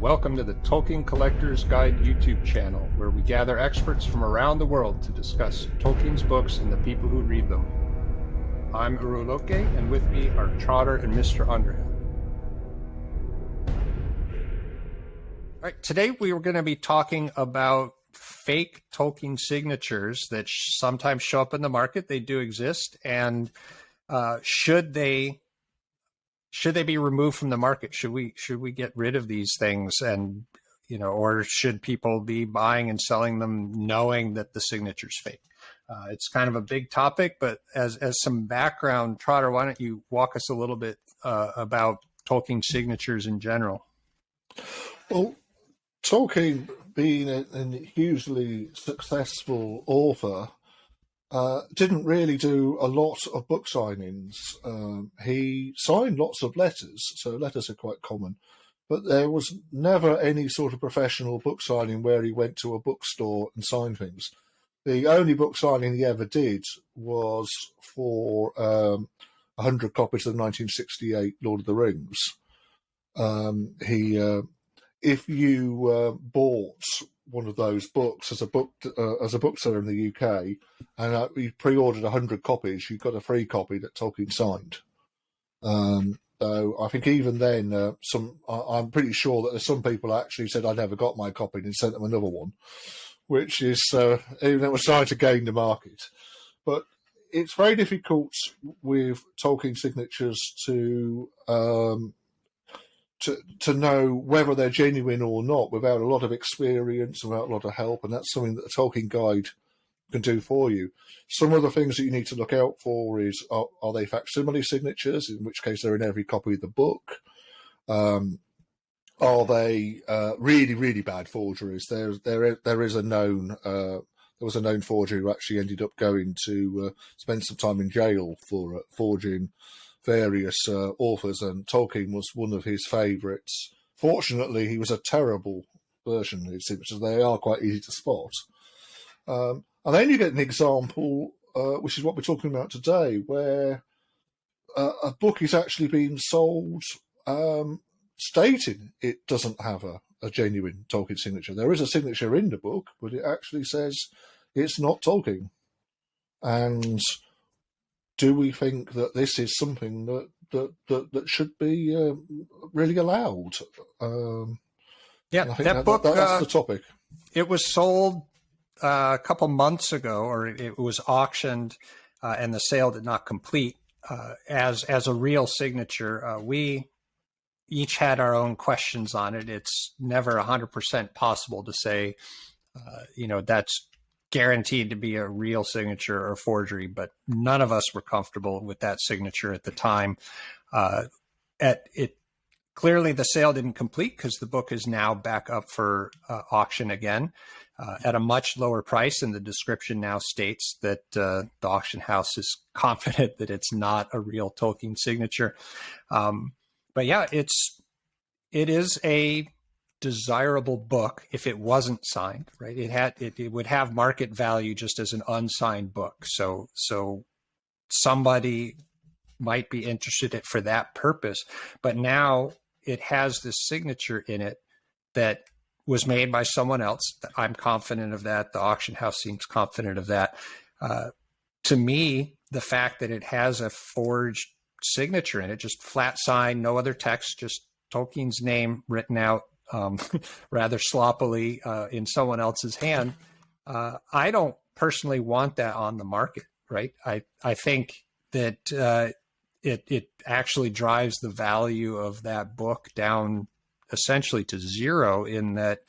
welcome to the Tolkien Collector's Guide YouTube channel, where we gather experts from around the world to discuss Tolkien's books and the people who read them. I'm Urulókë, and with me are Trotter and Mr. Underhill. All right, today we were going to be talking about fake Tolkien signatures that sometimes show up in the market. They do exist, and should they be removed from the market? Should we get rid of these things, and or should people be buying and selling them knowing that the signature's fake? It's kind of a big topic, but as some background, Trotter, why don't you walk us a little bit about Tolkien signatures in general? Well, Tolkien, being a hugely successful author, didn't really do a lot of book signings. He signed lots of letters, so letters are quite common, but there was never any sort of professional book signing where he went to a bookstore and signed things. The only book signing he ever did was for 100 copies of the 1968 Lord of the Rings. If you bought one of those books as a bookseller in the UK, and you pre-ordered 100 copies, you got a free copy that Tolkien signed. So I think even then, I'm pretty sure that there's some people actually said I never got my copy and sent them another one, which is even though it was trying to gain the market. But it's very difficult with Tolkien signatures to know whether they're genuine or not without a lot of experience, without a lot of help, and that's something that the Tolkien Guide can do for you. Some of the things that you need to look out for is, are they facsimile signatures, in which case they're in every copy of the book? Are they really, really bad forgeries? There was a known forger who actually ended up going to spend some time in jail for forging various authors, and Tolkien was one of his favourites. Fortunately, he was a terrible version of his signatures. They are quite easy to spot. And then you get an example, which is what we're talking about today, where a book is actually being sold stating it doesn't have a genuine Tolkien signature. There is a signature in the book, but it actually says it's not Tolkien. And do we think that this is something that should be really allowed? Yeah, I think that book, that's the topic. It was sold a couple months ago, or it was auctioned, and the sale did not complete as a real signature. We each had our own questions on it. It's never 100% possible to say, that's guaranteed to be a real signature or forgery, but none of us were comfortable with that signature at the time. Clearly the sale didn't complete because the book is now back up for auction again at a much lower price, and the description now states that the auction house is confident that it's not a real Tolkien signature. But yeah, it is a desirable book if it wasn't signed, right? It would have market value just as an unsigned book. So somebody might be interested in it for that purpose, but now it has this signature in it that was made by someone else. I'm confident of that. The auction house seems confident of that. To me, the fact that it has a forged signature in it, just flat sign, no other text, just Tolkien's name written out rather sloppily in someone else's hand. I don't personally want that on the market, right? I think that it actually drives the value of that book down essentially to zero, in that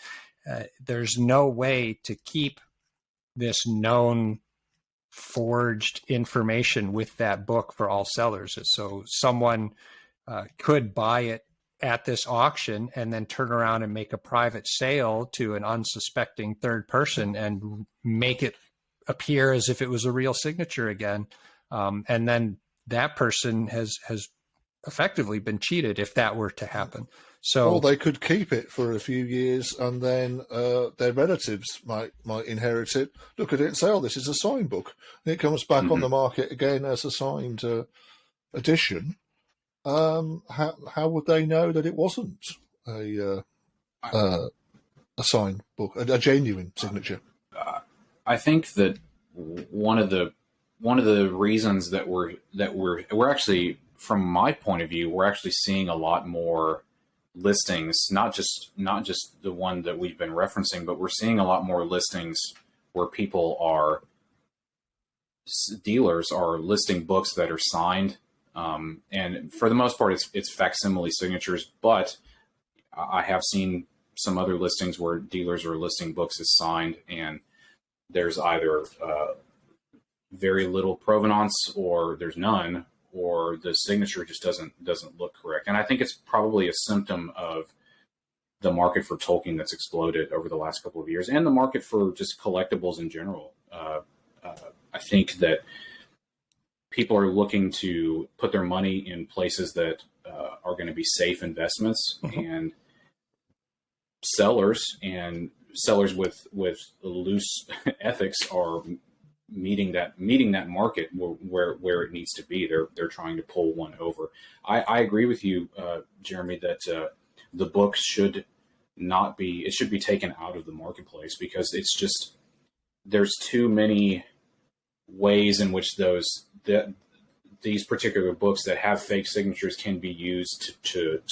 there's no way to keep this known forged information with that book for all sellers. So someone could buy it at this auction and then turn around and make a private sale to an unsuspecting third person and make it appear as if it was a real signature again. And then that person has effectively been cheated if that were to happen. So, or they could keep it for a few years, and then their relatives might inherit it, look at it and say, oh, this is a signed book. And it comes back on the market again as a signed edition. How would they know that it wasn't a a signed book, a genuine signature. I think that one of the reasons that we're actually, from my point of view, we're actually seeing a lot more listings, not just the one that we've been referencing, but we're seeing a lot more listings where dealers are listing books that are signed, and for the most part, it's facsimile signatures. But I have seen some other listings where dealers are listing books as signed, and there's either very little provenance, or there's none, or the signature just doesn't look correct. And I think it's probably a symptom of the market for Tolkien that's exploded over the last couple of years, and the market for just collectibles in general. I think that people are looking to put their money in places that are going to be safe investments, and sellers with loose ethics are meeting that market where it needs to be. They're trying to pull one over. I agree with you, Jeremy, that the book should be taken out of the marketplace, because it's just, there's too many ways in which these particular books that have fake signatures can be used to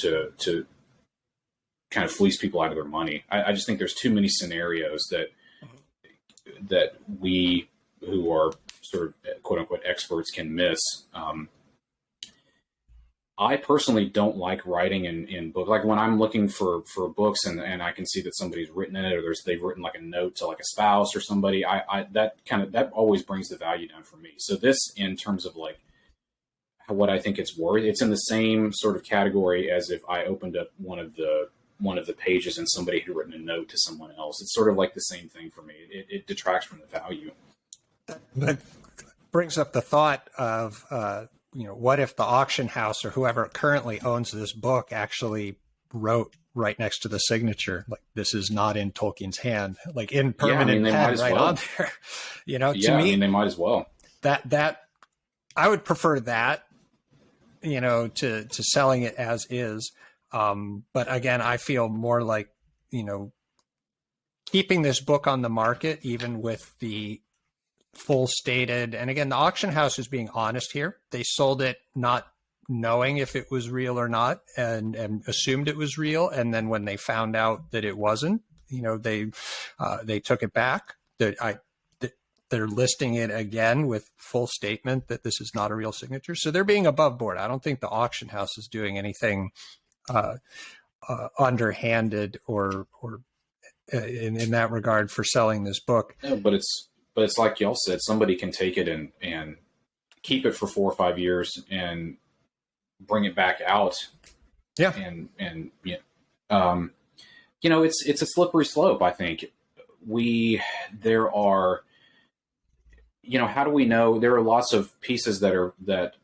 kind of fleece people out of their money. I just think there's too many scenarios that we, who are sort of quote unquote experts, can miss. I personally don't like writing in book. Like when I'm looking for books and I can see that somebody's written in it, or they've written like a note to like a spouse or somebody, that always brings the value down for me. So this, in terms of like what I think it's worth, it's in the same sort of category as if I opened up one of the pages and somebody had written a note to someone else. It's sort of like the same thing for me. It detracts from the value. That brings up the thought of, what if the auction house or whoever currently owns this book actually wrote right next to the signature, like, this is not in Tolkien's hand, like in permanent pen right on there. To me, they might as well. That I would prefer that, to selling it as is. But again, I feel more like, keeping this book on the market, even with the full stated, and again, the auction house is being honest here. They sold it not knowing if it was real or not, and assumed it was real. And then when they found out that it wasn't, they took it back. They're listing it again with full statement that this is not a real signature. So they're being above board. I don't think the auction house is doing anything underhanded or in that regard for selling this book. Yeah, but it's like y'all said, somebody can take it and keep it for 4 or 5 years and bring it back out. Yeah. It's a slippery slope. I think how do we know? There are lots of pieces that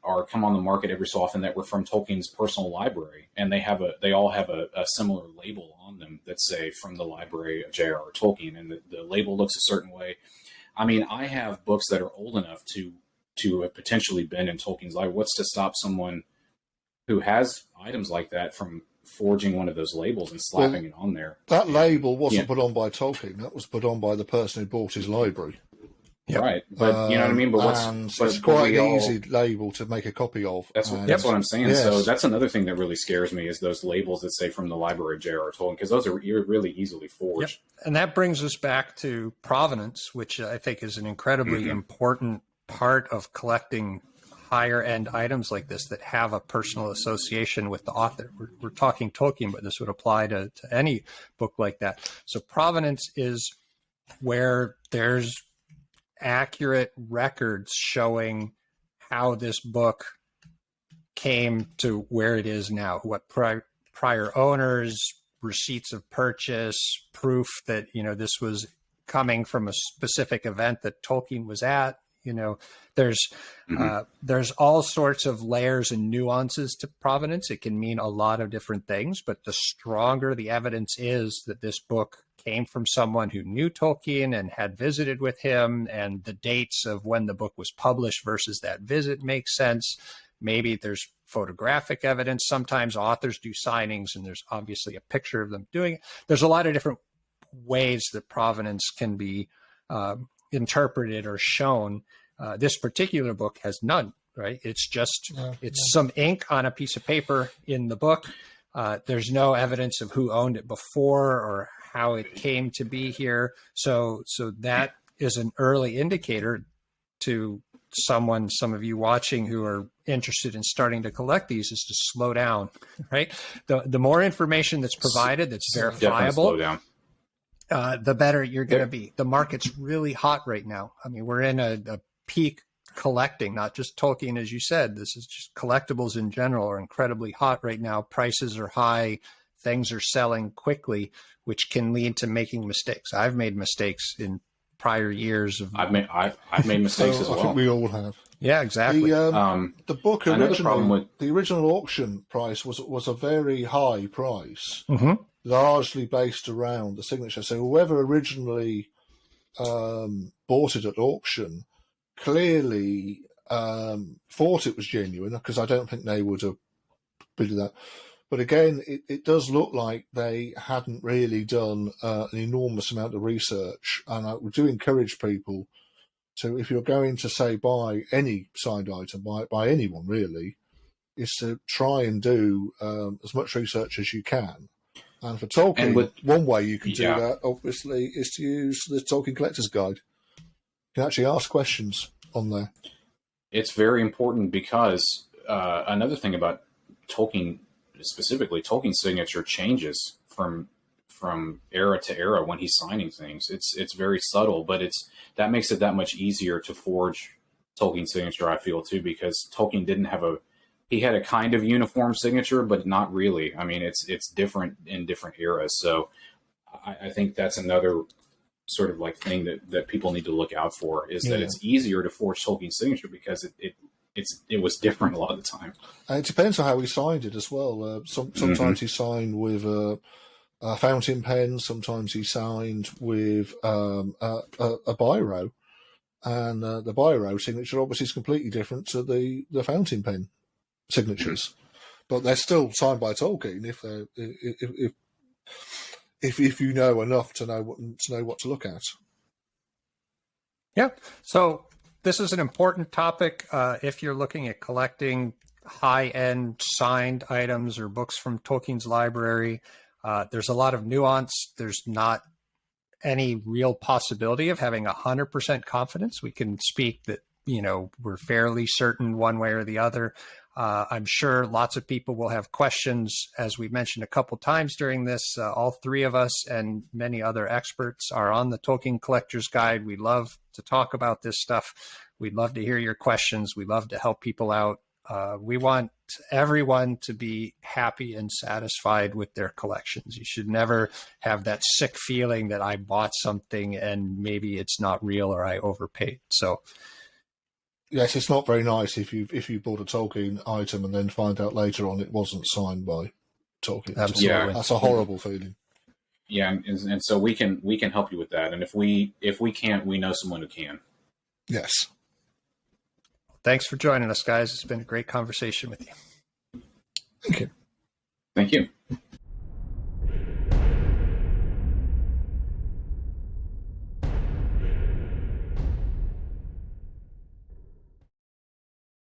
are come on the market every so often that were from Tolkien's personal library, and they all have a similar label on them that say from the library of J.R.R. Tolkien, and the label looks a certain way. I mean, I have books that are old enough to have potentially been in Tolkien's library. What's to stop someone who has items like that from forging one of those labels and slapping it on there? That label wasn't put on by Tolkien. That was put on by the person who bought his library. Yep. Right. But you know what I mean? But it's quite an easy label to make a copy of. That's what I'm saying. Yes. So that's another thing that really scares me, is those labels that say from the library of J.R.R. Tolkien, because those are really easily forged. Yep. And that brings us back to provenance, which I think is an incredibly important part of collecting higher end items like this that have a personal association with the author. We're talking Tolkien, but this would apply to any book like that. So provenance is where there's accurate records showing how this book came to where it is now, what prior owners, receipts of purchase, proof that this was coming from a specific event that Tolkien was at. There's all sorts of layers and nuances to provenance. It can mean a lot of different things, but the stronger the evidence is that this book came from someone who knew Tolkien and had visited with him, and the dates of when the book was published versus that visit makes sense, Maybe there's photographic evidence. Sometimes authors do signings and there's obviously a picture of them doing it. There's a lot of different ways that provenance can be interpreted or shown. This particular book has none, right? It's just, it's some ink on a piece of paper in the book. There's no evidence of who owned it before or how it came to be here. So that is an early indicator to some of you watching who are interested in starting to collect these, is to slow down, right? The more information that's provided that's verifiable, the better you're going to be. The market's really hot right now. I mean, we're in a peak collecting, not just Tolkien, as you said. This is just collectibles in general are incredibly hot right now. Prices are high. Things are selling quickly, which can lead to making mistakes. I've made mistakes in prior years. I've made mistakes as well. I think we all have. Yeah, exactly. The book originally, the original auction price was a very high price, largely based around the signature. So whoever originally bought it at auction clearly thought it was genuine, because I don't think they would have bid that. But again, it does look like they hadn't really done an enormous amount of research. And I do encourage people to, if you're going to, say, buy any signed item by anyone really, is to try and do as much research as you can. And for Tolkien, one way you can do that, obviously, is to use the Tolkien Collector's Guide. You can actually ask questions on there. It's very important because another thing about Tolkien, specifically Tolkien signature, changes from era to era when he's signing things. It's very subtle, but that makes it that much easier to forge Tolkien signature, I feel, too, because Tolkien didn't have he had a kind of uniform signature, but not really. I mean, it's different in different eras. So I think that's another sort of like thing that people need to look out for, is that it's easier to forge Tolkien signature because it was different a lot of the time. And it depends on how he signed it as well. Sometimes he signed with a fountain pen. Sometimes he signed with a biro, and the biro signature obviously is completely different to the fountain pen signatures, but they're still signed by Tolkien if you know enough to know what to look at. Yeah. So this is an important topic if you're looking at collecting high-end signed items or books from Tolkien's library. There's a lot of nuance. There's not any real possibility of having 100% confidence. We can speak that, we're fairly certain one way or the other. I'm sure lots of people will have questions, as we mentioned a couple times during this. All three of us and many other experts are on the Tolkien Collector's Guide. We love to talk about this stuff. We'd love to hear your questions. We love to help people out. We want everyone to be happy and satisfied with their collections. You should never have that sick feeling that I bought something and maybe it's not real or I overpaid. So yes, it's not very nice if you bought a Tolkien item and then find out later on it wasn't signed by Tolkien. Absolutely. Yeah. That's a horrible feeling. Yeah, and so we can help you with that. And if we can't, we know someone who can. Yes. Thanks for joining us, guys. It's been a great conversation with you. Thank you. Thank you.